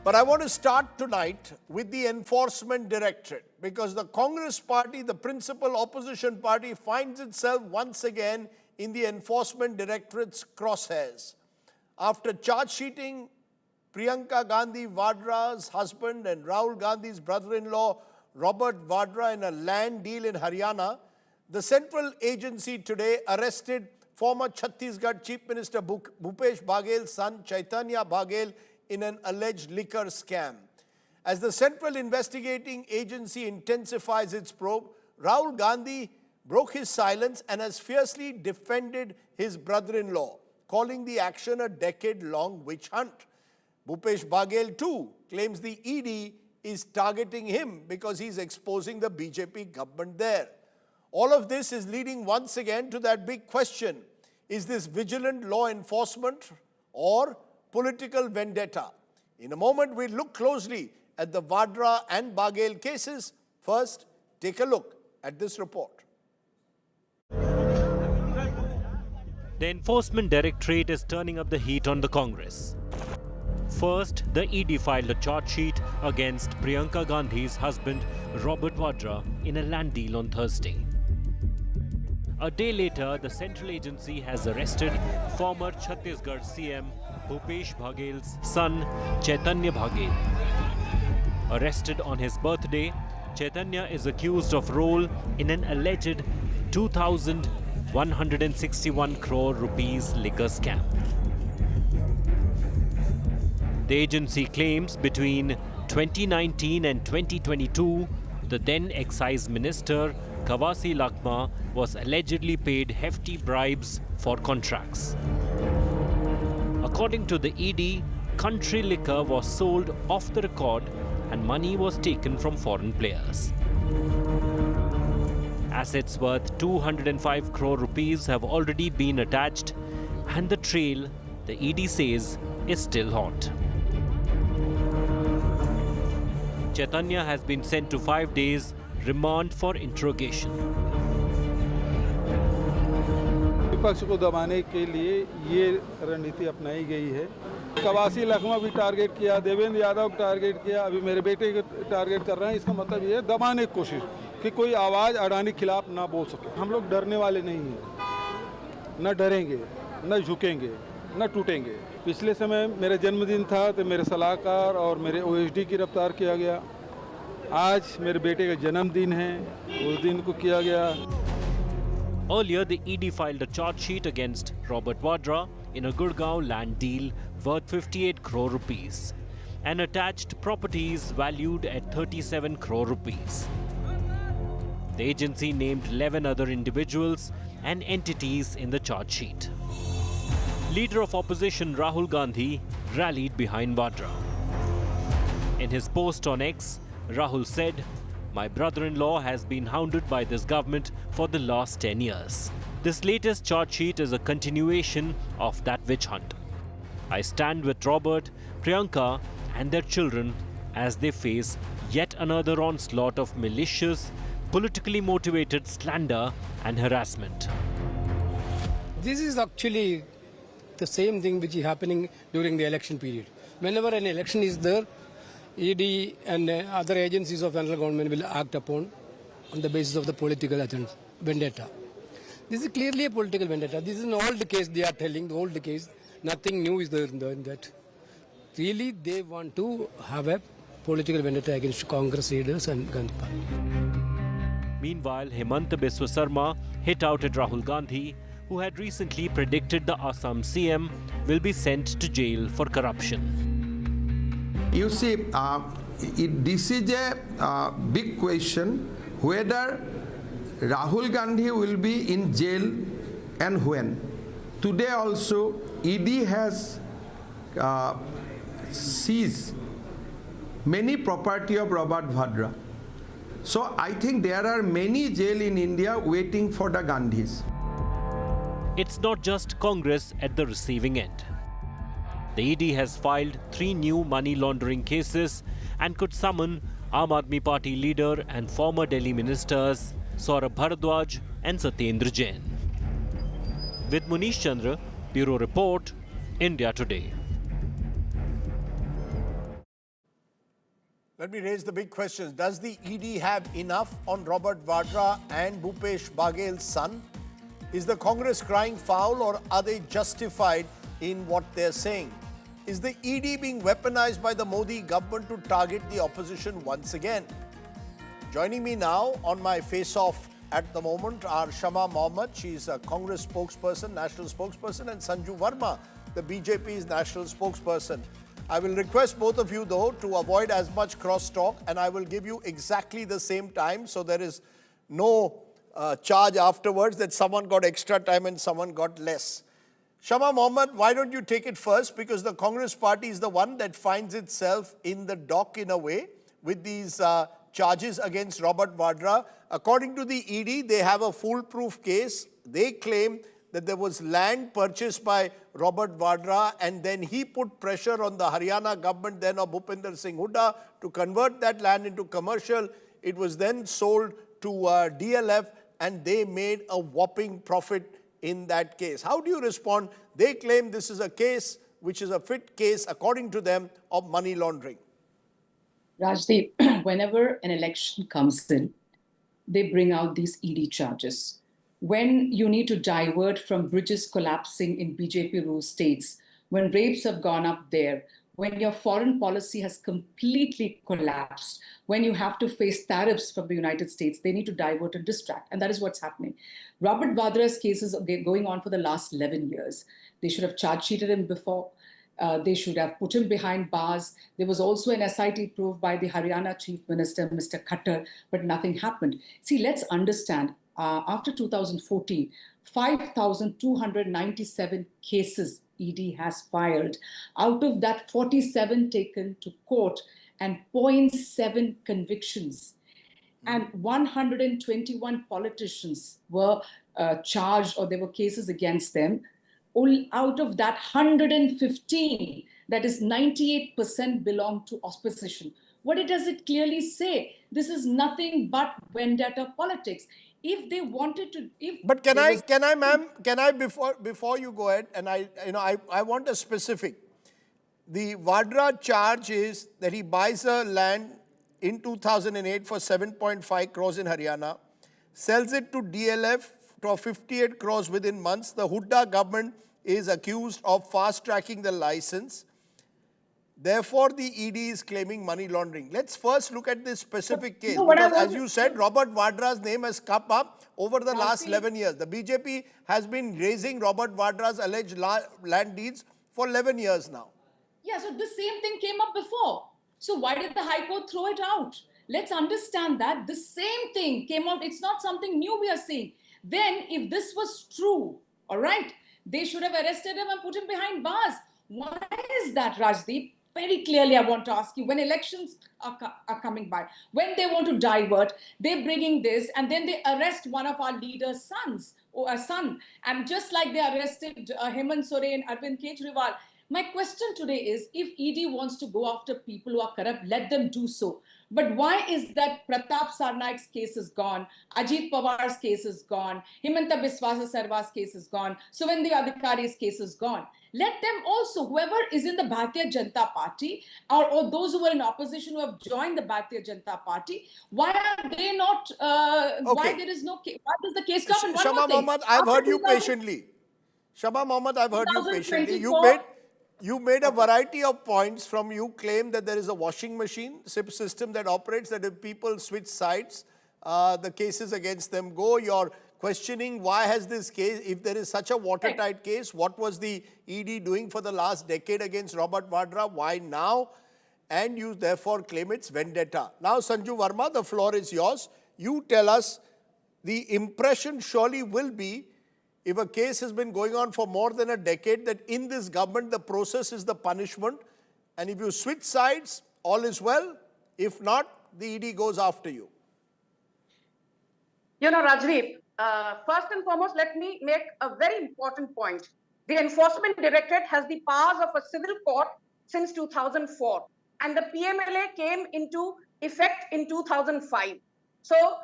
But I want to start tonight with the Enforcement Directorate, because the Congress party, the principal opposition party, finds itself once again in the Enforcement Directorate's crosshairs. After charge sheeting Priyanka Gandhi Vadra's husband and Rahul Gandhi's brother-in-law Robert Vadra in a land deal in Haryana, the central agency today arrested former Chhattisgarh Chief Minister Bhupesh Baghel's son Chaitanya Baghel in an alleged liquor scam. As the central investigating agency intensifies its probe, Rahul Gandhi broke his silence and has fiercely defended his brother-in-law, calling the action a decade-long witch hunt. Bhupesh Baghel too claims the ED is targeting him because he's exposing the BJP government there. All of this is leading once again to that big question: is this vigilant law enforcement or political vendetta? In a moment, we'll look closely at the Vadra and Baghel cases. First, take a look at this report. The Enforcement Directorate is turning up the heat on the Congress. First, the ED filed a charge sheet against Priyanka Gandhi's husband, Robert Vadra, in a land deal on Thursday. A day later, the central agency has arrested former Chhattisgarh CM Bhupesh Baghel's son, Chaitanya Baghel. Arrested on his birthday, Chaitanya is accused of role in an alleged 2,161 crore rupees liquor scam. The agency claims between 2019 and 2022, the then excise minister Kawasi Lakma was allegedly paid hefty bribes for contracts. According to the ED, country liquor was sold off the record and money was taken from foreign players. Assets worth 205 crore rupees have already been attached, and the trail, the ED says, is still hot. Chaitanya has been sent to 5 days remand for interrogation. विपक्ष को दबाने के लिए ये रणनीति अपनाई गई है। कवासी लखमा भी टारगेट किया, देवेंद्र यादव को टारगेट किया, अभी मेरे बेटे को टारगेट कर रहे हैं। इसका मतलब ये है दबाने की कोशिश कि कोई आवाज़ अडानी के खिलाफ ना बोल सके। हम लोग डरने वाले नहीं हैं, न डरेंगे, न झुकेंगे, न टूटेंगे। पिछले समय मेरा जन्मदिन था तो मेरे सलाहकार और मेरे OSD की गिरफ्तार किया गया। आज मेरे बेटे का जन्मदिन है, उस दिन को किया गया। Earlier, the ED filed a charge sheet against Robert Vadra in a Gurgaon land deal worth 58 crore rupees and attached properties valued at 37 crore rupees. The agency named 11 other individuals and entities in the charge sheet. Leader of opposition Rahul Gandhi rallied behind Vadra. In his post on X, Rahul said, "My brother-in-law has been hounded by this government for the last 10 years. This latest charge sheet is a continuation of that witch hunt. I stand with Robert, Priyanka and their children as they face yet another onslaught of malicious, politically motivated slander and harassment." This is actually the same thing which is happening during the election period. Whenever an election is there, ED and other agencies of central government will act upon on the basis of the political agenda, vendetta. This is clearly a political vendetta. This is an old case they are telling, the old case. Nothing new is there in that. Really, they want to have a political vendetta against Congress leaders and Gandhi party. Meanwhile, Hemanta Biswa Sarma hit out at Rahul Gandhi, who had recently predicted the Assam CM will be sent to jail for corruption. You see, this is a big question whether Rahul Gandhi will be in jail and when. Today also, ED has seized many property of Robert Vadra. So I think there are many jails in India waiting for the Gandhis. It's not just Congress at the receiving end. The ED has filed 3 new money laundering cases and could summon Aam Aadmi Party leader and former Delhi ministers Saurabh Bharadwaj and Satyendra Jain. With Munish Chandra, Bureau Report, India Today. Let me raise the big questions. Does the ED have enough on Robert Vadra and Bhupesh Baghel's son? Is the Congress crying foul, or are they justified in what they're saying? Is the ED being weaponized by the Modi government to target the opposition once again? Joining me now on my face-off at the moment are Shama Mohammed, she's a Congress spokesperson, national spokesperson, and Sanju Verma, the BJP's national spokesperson. I will request both of you, though, to avoid as much cross-talk, and I will give you exactly the same time, so there is no charge afterwards that someone got extra time and someone got less. Shama Mohammed, why don't you take it first? Because the Congress party is the one that finds itself in the dock in a way with these charges against Robert Vadra. According to the ED, they have a foolproof case. They claim that there was land purchased by Robert Vadra, and then he put pressure on the Haryana government then of Bhupinder Singh Hooda to convert that land into commercial. It was then sold to DLF, and they made a whopping profit in that case. How do you respond? They claim this is a case which is a fit case, according to them, of money laundering. Rajdeep, whenever an election comes in, they bring out these ED charges. When you need to divert from bridges collapsing in BJP ruled states, when rapes have gone up there, when your foreign policy has completely collapsed, when you have to face tariffs from the United States, they need to divert and distract. And that is what's happening. Robert Vadra's cases are going on for the last 11 years. They should have charge sheeted him before. They should have put him behind bars. There was also an SIT proved by the Haryana Chief Minister, Mr. Khattar, but nothing happened. See, let's understand, after 2014, 5,297 cases ED has filed. Out of that, 47 taken to court and 0.7 convictions. And 121 politicians were charged, or there were cases against them. Out of that, 115, that is 98%, belong to opposition. What does it clearly say? This is nothing but vendetta politics. If they wanted to, But can I, before you go ahead, and I want a specific. The Vadra charge is that he buys a land in 2008 for 7.5 crores in Haryana, sells it to DLF for 58 crores within months. The Hooda government is accused of fast-tracking the license. Therefore, the ED is claiming money laundering. Let's first look at this specific case. Because as you said, Robert Vadra's name has come up over the last 11 years. The BJP has been raising Robert Vadra's alleged land deeds for 11 years now. Yeah, so the same thing came up before. So why did the High Court throw it out? Let's understand that the same thing came out. It's not something new we are seeing. Then, if this was true, all right, they should have arrested him and put him behind bars. Why is that, Rajdeep? Very clearly, I want to ask you, when elections are coming by, when they want to divert, they're bringing this, and then they arrest one of our leaders' sons, or a son. And just like they arrested Hemant Soren, Arvind Kejriwal. My question today is, if ED wants to go after people who are corrupt, let them do so. But why is that Pratap Sarnaik's case is gone, Ajit Pawar's case is gone, Himanta Biswa Sarwa's case is gone, Suvendu Adhikari's case is gone? Let them also, whoever is in the Bharatiya Janata Party, or those who were in opposition who have joined the Bharatiya Janata Party, why are they not, why there is no case, why does the case come? Shama Mohammed, I've heard you patiently. Shama Mohammed, I've heard you patiently. You made a variety of points. From you claim that there is a washing machine system that operates, that if people switch sides, the cases against them go. You're questioning why has this case, if there is such a watertight case, what was the ED doing for the last decade against Robert Vadra? Why now? And you therefore claim it's vendetta. Now, Sanju Verma, the floor is yours. You tell us, the impression surely will be, if a case has been going on for more than a decade, that in this government, the process is the punishment. And if you switch sides, all is well. If not, the ED goes after you. You know, Rajdeep, first and foremost, let me make a very important point. The Enforcement Directorate has the powers of a civil court since 2004. And the PMLA came into effect in 2005. So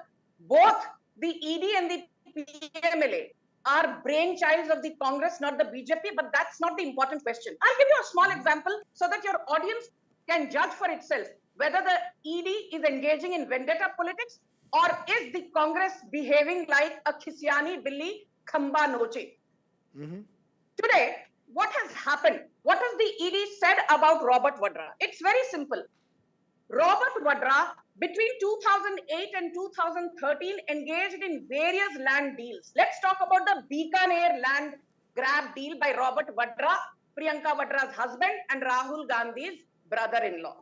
both the ED and the PMLA are brainchilds of the Congress, not the BJP, but that's not the important question. I'll give you a small example so that your audience can judge for itself. whether the ED is engaging in vendetta politics or is the Congress behaving like a Khisyani Billi Khamba Noche. Today, what has happened? What has the ED said about Robert Vadra? It's very simple. Robert Vadra, between 2008 and 2013, engaged in various land deals. Let's talk about the Bikaner land grab deal by Robert Vadra, Priyanka Vadra's husband, and Rahul Gandhi's brother-in-law.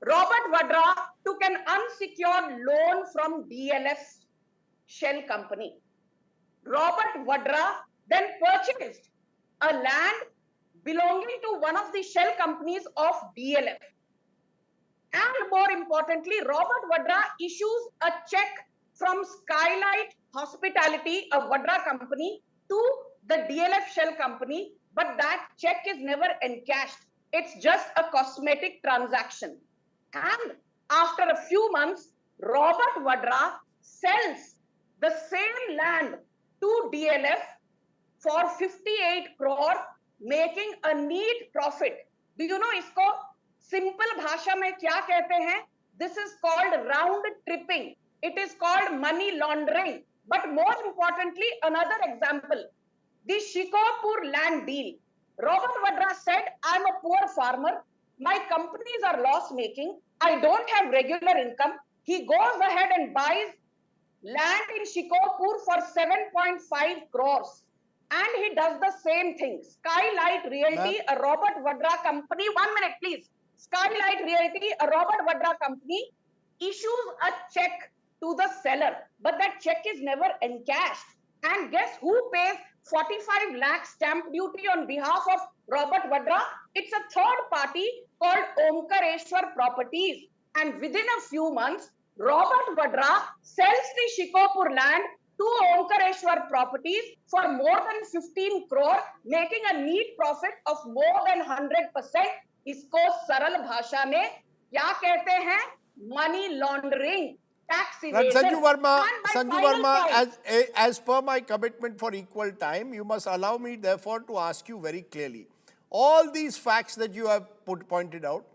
Robert Vadra took an unsecured loan from DLF's shell company. Robert Vadra then purchased a land belonging to one of the shell companies of DLF. And more importantly, Robert Vadra issues a check from Skylight Hospitality, a Vadra company, to the DLF shell company, but that check is never encashed. It's just a cosmetic transaction. And after a few months, Robert Vadra sells the same land to DLF for 58 crore, making a neat profit. Do you know isko simple bhasha mein kya kehte hain? This is called round tripping. It is called money laundering. But more importantly, another example, the Shikopur land deal. Robert Vadra said, I'm a poor farmer. My companies are loss making. I don't have regular income. He goes ahead and buys land in Shikopur for 7.5 crores. And he does the same thing. Skylight Realty, a Robert Vadra company, 1 minute please. Skylight Realty, a Robert Vadra company, issues a check to the seller. But that check is never encashed. And guess who pays 45 lakh stamp duty on behalf of Robert Vadra? It's a third party called Omkareshwar Properties. And within a few months, Robert Vadra sells the Shikopur land to Omkareshwar Properties for more than 15 crore, making a neat profit of more than 100%. इसको सरल भाषा में क्या कहते हैं? Money laundering, tax evasion. Sanju Verma, as per my commitment for equal time, you must allow me therefore to ask you very clearly. All these facts that you have pointed out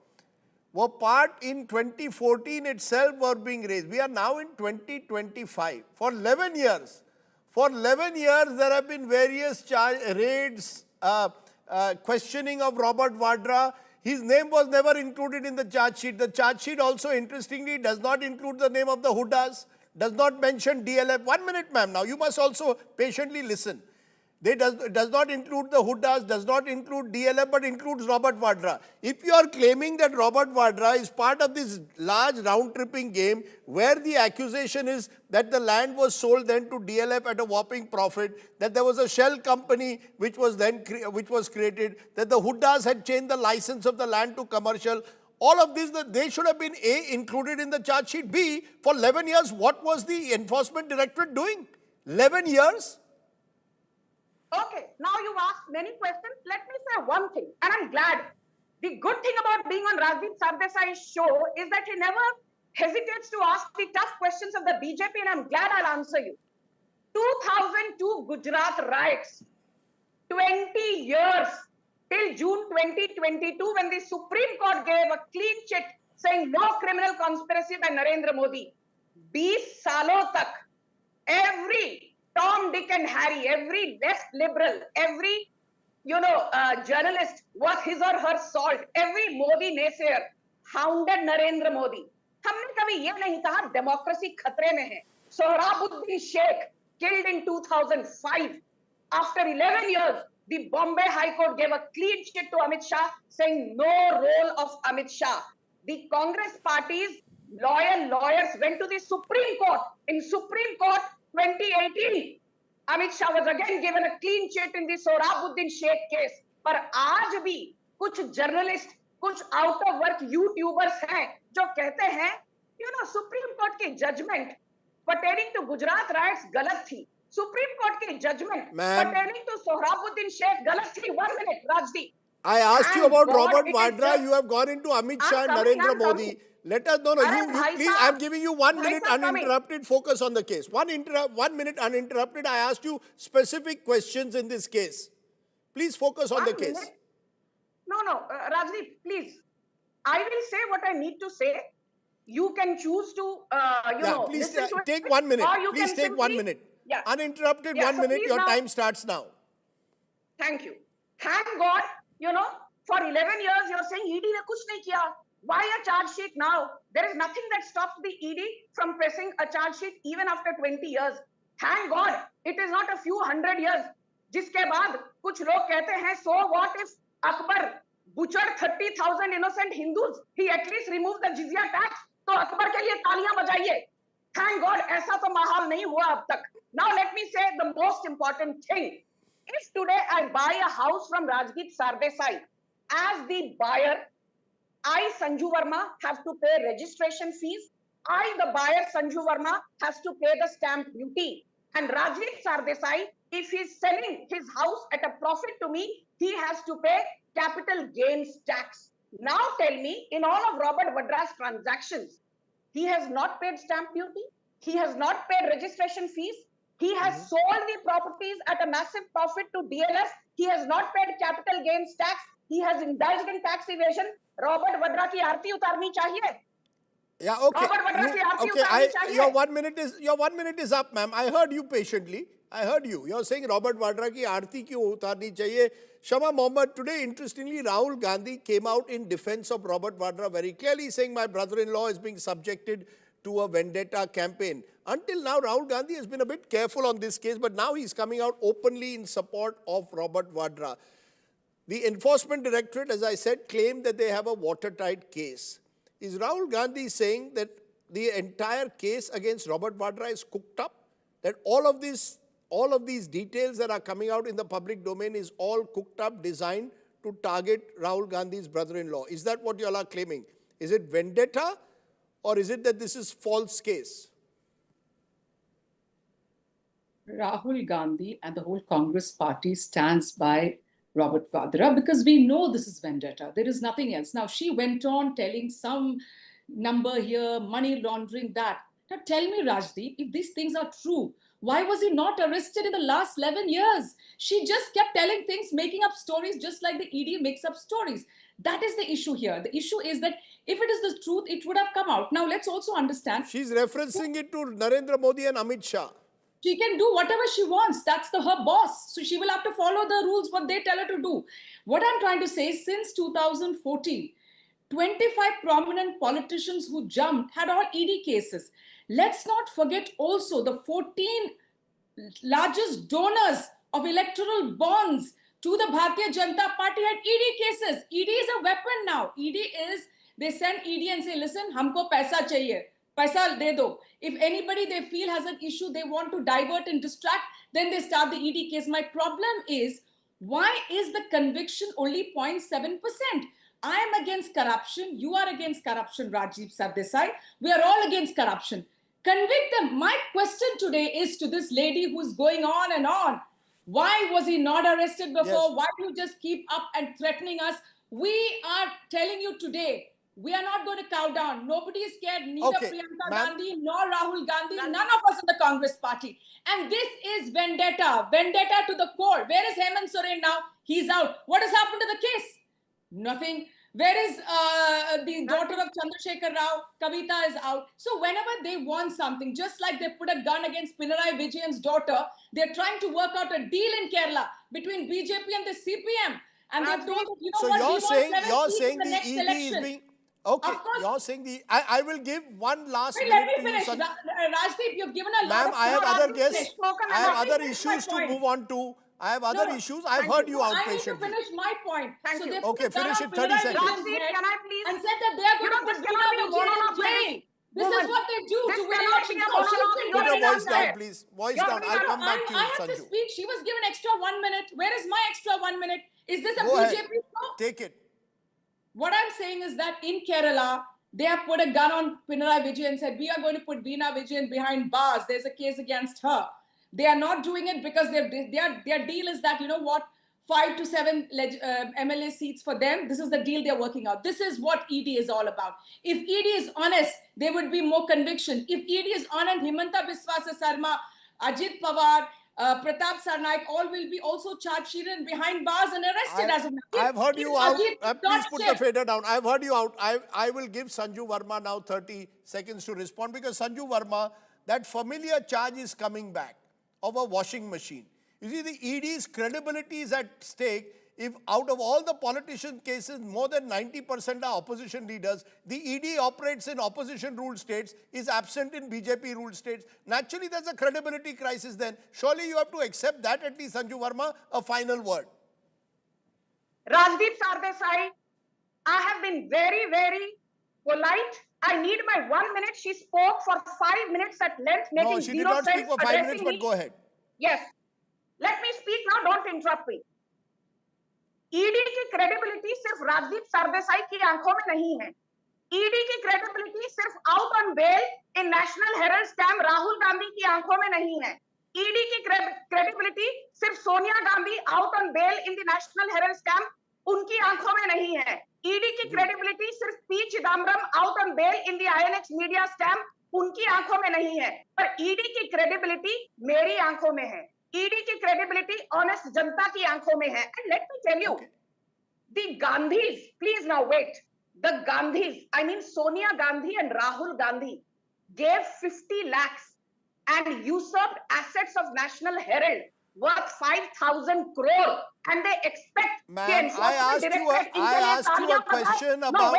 were part in 2014 itself were being raised. We are now in 2025. For 11 years. For 11 years, there have been various raids, questioning of Robert Vadra. His name was never included in the charge sheet. The charge sheet also, interestingly, does not include the name of the Hudas, does not mention DLF. 1 minute, ma'am. Now, you must also patiently listen. They does not include the Hudas, does not include DLF, but includes Robert Vadra. If you are claiming that Robert Vadra is part of this large round-tripping game, where the accusation is that the land was sold then to DLF at a whopping profit, that there was a shell company which was then created, that the Hudas had changed the license of the land to commercial, all of this, they should have been A, included in the charge sheet. B, for 11 years, what was the Enforcement Directorate doing? 11 years? Okay, now you've asked many questions. Let me say one thing, and I'm glad. The good thing about being on Rajdeep Sardesai's show is that he never hesitates to ask the tough questions of the BJP, and I'm glad I'll answer you. 2002 Gujarat riots, 20 years till June 2022, when the Supreme Court gave a clean chit saying no criminal conspiracy by Narendra Modi. 20 सालों तक, every Tom, Dick and Harry, every left liberal, every, journalist was his or her salt. Every Modi naysayer hounded Narendra Modi. हमने कभी ये नहीं कहा democracy खतरे में है. Sohrabuddin Sheikh killed in 2005. After 11 years, the Bombay High Court gave a clean chit to Amit Shah saying no role of Amit Shah. The Congress party's loyal lawyers went to the Supreme Court. In Supreme Court, 2018, Amit Shah was again given a clean chit in the Sohrabuddin Sheikh case. पर आज भी कुछ journalist, कुछ out of work YouTubers हैं जो कहते हैं, supreme court की judgment pertaining to Gujarat riots गलत थी. सुप्रीम कोर्ट की judgment pertaining to Sohrabuddin Sheikh गलत थी. 1 minute, Rajdeep. I asked you about Robert Vadra. You have gone into Amit Shah and Narendra Modi. Let us know. You please. I am giving you 1 minute uninterrupted. Focus on the case. 1 minute uninterrupted. I asked you specific questions in this case. Please focus on the case. No, Rajdeep, please. I will say what I need to say. You can choose to, please listen to take it, 1 minute. or you Please can take 1 simply, minute. Yeah. Uninterrupted Yeah, 1 so minute. please Your now- time starts now. Thank you. Thank God, for 11 years you're saying ED ne kuch nahi kiya. Why a charge sheet now? There is nothing that stops the ED from pressing a charge sheet even after 20 years. Thank God, it is not a few hundred years. जिसके बाद कुछ लोग कहते हैं, so what if Akbar butchered 30,000 innocent Hindus? He at least removed the jizya tax. तो अकबर के लिए तालियां बजाइए. Thank God, ऐसा तो माहौल नहीं हुआ अब तक. Now let me say the most important thing. If today I buy a house from Rajgit Sardesai, as the buyer, I, Sanju Verma, have to pay registration fees. I, the buyer, Sanju Verma, has to pay the stamp duty. And Rajgit Sardesai, if he's selling his house at a profit to me, he has to pay capital gains tax. Now tell me, in all of Robert Vadra's transactions, he has not paid stamp duty. He has not paid registration fees. He has sold the properties at a massive profit to DLS. He has not paid capital gains tax. He has indulged in tax evasion. Robert Vadra की आरती उतारनी चाहिए. Yeah, okay. Robert Vadra की आरती Okay, उतारनी चाहिए. your 1 minute is up, ma'am. I heard you patiently. I heard you. You're saying Robert Vadra की आरती क्यों उतारनी चाहिए? Shama Mohammed, today, interestingly, Rahul Gandhi came out in defense of Robert Vadra very clearly, saying my brother-in-law is being subjected to a vendetta campaign. Until now, Rahul Gandhi has been a bit careful on this case, but now he's coming out openly in support of Robert Vadra. The Enforcement Directorate, as I said, claimed that they have a watertight case. Is Rahul Gandhi saying that the entire case against Robert Vadra is cooked up? That all of these details that are coming out in the public domain is all cooked up, designed to target Rahul Gandhi's brother-in-law? Is that what you all are claiming? Is it vendetta, or is it that this is false case? Rahul Gandhi and the whole Congress party stands by Robert Vadra because we know this is vendetta. There is nothing else. Now, she went on telling some number here, money laundering, that. Now, tell me, Rajdeep, if these things are true, why was he not arrested in the last 11 years? She just kept telling things, making up stories, just like the ED makes up stories. That is the issue here. The issue is that if it is the truth, it would have come out. Now, let's also understand. She's referencing it to Narendra Modi and Amit Shah. She can do whatever she wants. That's her boss. So she will have to follow the rules, what they tell her to do. What I'm trying to say is, since 2014, 25 prominent politicians who jumped had all ED cases. Let's not forget also the 14 largest donors of electoral bonds to the Bharatiya Janata Party had ED cases. ED is a weapon now. ED is, they send ED and say, listen, humko paisa chahiye. Paisa de do. If anybody they feel has an issue, they want to divert and distract, then they start the ED case. My problem is, why is the conviction only 0.7%? I am against corruption. You are against corruption, Rajiv Sardesai. We are all against corruption. Convict them. My question today is to this lady who's going on and on. Why was he not arrested before? Yes. Why do you just keep up and threatening us? We are telling you today, we are not going to cow down. Nobody is scared. Neither Okay, Priyanka ma'am. Gandhi nor Rahul Gandhi. None of us in the Congress party. And this is vendetta. Vendetta to the core. Where is Hemant Soren now? He's out. What has happened to the case? Nothing. Where is the daughter of Chandrasekhar Rao? Kavita is out. So whenever they want something, just like they put a gun against Pinarayi Vijayan's daughter, they're trying to work out a deal in Kerala between BJP and the CPM. And they've told, you know So what, you're saying in the the next ED election. is being... Okay, Of course. you're saying I will give one last Wait, minute let to me you, finish. Sanju. Rajdeep, you've given a lot Ma'am, of... I have No, other Rajdeep, guests. finish. I have Let me other finish my issues to point. move on to. I have other No, issues. I've heard you out I need to patiently. finish my point. Thank you. They Okay, put a gun finish on it, 30 Pinarayi seconds. Vijayan's Rajdeep, head can I please? and said that they are going to this put cannot be a Veena Vijay in monologue, jail. This is woman. what they do This to win cannot be elections. a Now, she's monologue. been Put your given voice extra- down, please. Voice You're down. being I'll un- come back to you, I have to Sanju. speak. She was given extra 1 minute. Where is my extra 1 minute? Is this a Go ahead. BJP show? Take it. What I'm saying is that in Kerala, they have put a gun on Pinarayi Vijay and said, we are going to put Veena Vijay behind bars. There's a case against her. They are not doing it because their deal is that, you know what, 5 to 7 MLA seats for them. This is the deal they're working out. This is what ED is all about. If ED is honest, there would be more conviction. If ED is honest, Himanta Biswa Sarma, Ajit Pawar, Pratap Sarnaik, all will be also charge sheeted and behind bars and arrested as of now. I've heard If you out. Ajit did Please not put the check- fader down. I've heard you out. I will give Sanju Verma now 30 seconds to respond, because Sanju Verma, that familiar charge is coming back of a washing machine. You see, the ED's credibility is at stake. If out of all the politician cases, more than 90% are opposition leaders, the ED operates in opposition ruled states, is absent in BJP ruled states. Naturally, there's a credibility crisis then. Surely you have to accept that, at least, Sanju Verma. A final word. Rajdeep Sardesai, I have been very, very polite. I need my 1 minute. She spoke for 5 minutes at length, making No, she did zero not speak sense, for 5 minutes, addressing but me. go ahead. Yes. Let me speak now, don't interrupt me. ED की credibility सिर्फ राजदीप सरदेसाई की आंखों में नहीं है. ED की credibility सिर्फ out on bail in National Herald scam Rahul Gandhi की आंखों में नहीं है. ईडी की क्रेडिबिलिटी सिर्फ Sonia Gandhi out on bail in the National Herald scam उनकी आंखों में नहीं है. ईडी की क्रेडिबिलिटी सिर्फ P Chidambaram out on bail in the INX media scam उनकी आंखों में नहीं है. पर ईडी की क्रेडिबिलिटी मेरी आंखों में है. ईडी की क्रेडिबिलिटी ऑनेस्ट जनता की आंखों में है. And let me tell you, the Gandhis, please now wait, the Gandhis, I mean Sonia Gandhi and Rahul Gandhi, gave 50 lakhs and usurped assets of National Herald worth 5,000 crore, and they expect the Ma'am, I Enforcement asked Directorate you a question about,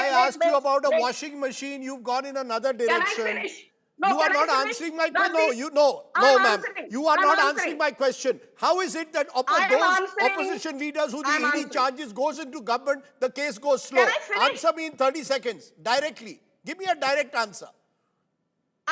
I asked you about a wait. washing machine. You've gone in another Can I direction. finish? No, You are can I not finish? answering my Rajdeep, question. No, I'm ma'am. answering. You are I'm not answering. answering my question. How is it that I am those answering. opposition leaders who the I'm ED answering. charges goes into government, the case goes slow? Can I finish? Answer me in 30 seconds, directly. Give me a direct answer.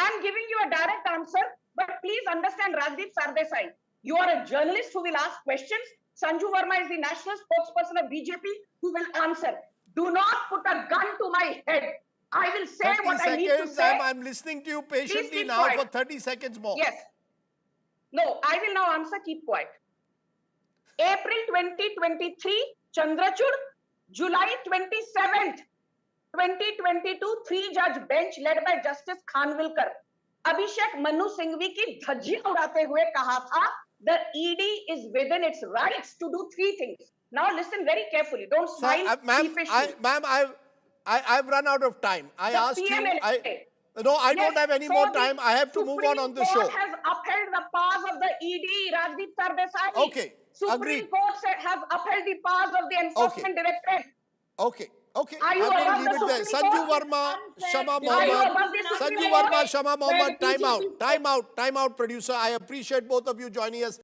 I'm giving you a direct answer, but please understand, Rajdeep Sardesai, you are a journalist who will ask questions. Sanju Verma is the national spokesperson of BJP who will answer. Do not put a gun to my head. I will say 30 what I need to seconds. say. I'm listening to you patiently keep now quiet. for 30 seconds more. Yes. No, I will now answer. Keep quiet. April 2023, Chandrachud. July 27th, 2022, 3-judge bench led by Justice Khanwilkar. Abhishek Manu Singhvi की धज्जियां उड़ाते हुए कहा था, the ED is within its rights to do 3 things. Now listen very carefully. Don't smile sheepishly. Ma'am, I've run out of time. I The asked you. PMLA. No, I Yes, don't have any so more the time. I have to move on the Supreme show. Court has upheld the powers of the ED, Rajdeep Sardesai. Okay, Supreme agreed. Court has upheld the powers of the Enforcement Directorate. Okay. Are you I'm going above to leave the it there. Supreme Sanju Court? Verma, Shama Are you Mohammed. above the Supreme Sanju Court? Verma, Shama Where Mohammed. the Time BJP out, producer. I appreciate both of you joining us.